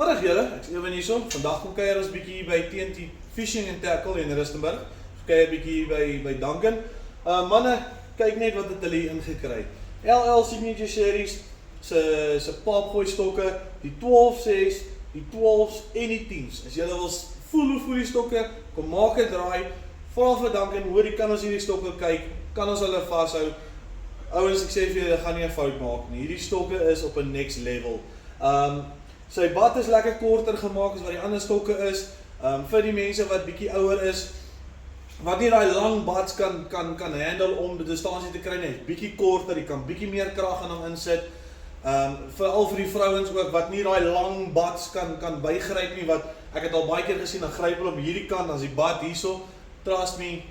Middag julle, ek is Ewan hierso. Vandag kom kuier ons bietjie by TNT Fishing and Tackle in Rustenburg. Kuier bietjie by Duncan. Manne, kyk net wat het hulle hier ingekry. LL Signature Series se paapgooi stokke, die 12-6, die 12's en die 10's. As julle wil voel hoe die stokke, kom maak 'n draai. Vra vir Duncan, hoor jy kan ons hierdie stokke kyk, kan ons hulle vashou. Ouens, ek sê vir julle, gaan nie 'n fout maak nie. Hierdie stokke is op 'n next level. Sy bad is lekker korter gemaak as wat die ander stokke is. Vir die mense wat bietjie ouer is, wat nie daai lang bads kan handle om die distansie te kry nie, bietjie korter, jy kan bietjie meer krag in hom insit. Veral vir die vrouens ook wat nie daai lang bads kan bygryp nie, wat ek het al baie keer gesien, dan gryp hulle op hierdie kant as die bad hierso. Trust me,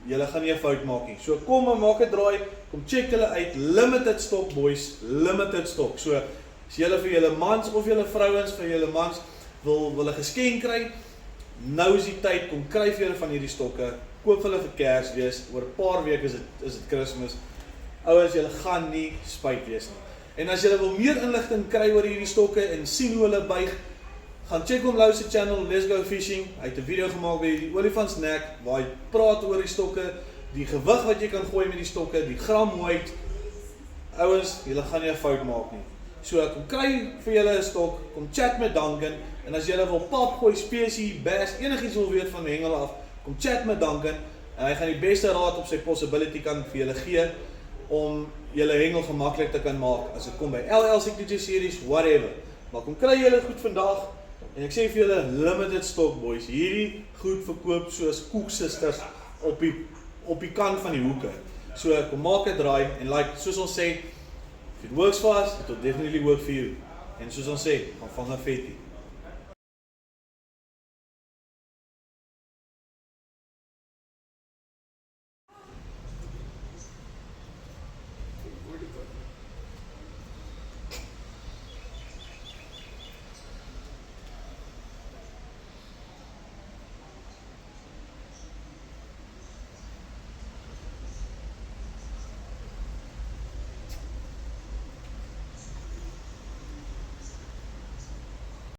julle gaan nie 'n fout maak nie. So kom en maak 'n draai, kom check hulle uit. Limited stock boys, limited stock. So as julle vir julle mans of julle vrouens vir julle mans wil 'n geskenk kry, nou is die tyd, kom kry vir julle van hierdie stokke. Koop hulle vir Kersfees. Oor 'n paar weke is dit Kersfees. Ouens, julle gaan nie spyt wees nie. En as julle wil meer inligting kry oor hierdie stokke en sien hoe hulle buig, gaan check hom Lou se channel, Let's Go Fishing. Hy het 'n video gemaak by die olifantsnek waar hy praat oor die stokke, die gewig wat jy kan gooi met die stokke, die gram weight. Ouens, julle gaan nie 'n fout maak nie. So kom kry vir julle 'n stok, kom chat met Duncan, en as julle wil pap gooi, spesie, bass, enigiets wil weet van hengel af, kom chat met Duncan en hy gaan die beste raad op sy possibility kan vir julle gee om julle hengel gemaklik te kan maak as dit kom by LL Signature Series, whatever. Maar kom kry julle goed vandag en ek sê vir julle, limited stock boys. Hierdie goed verkoop soos koeksisters op die kant van die hoeke. So kom maak 'n draai en like soos ons sê, if it works for us, it will definitely work for you. En soos ons sê, gaan vang 'n vetie.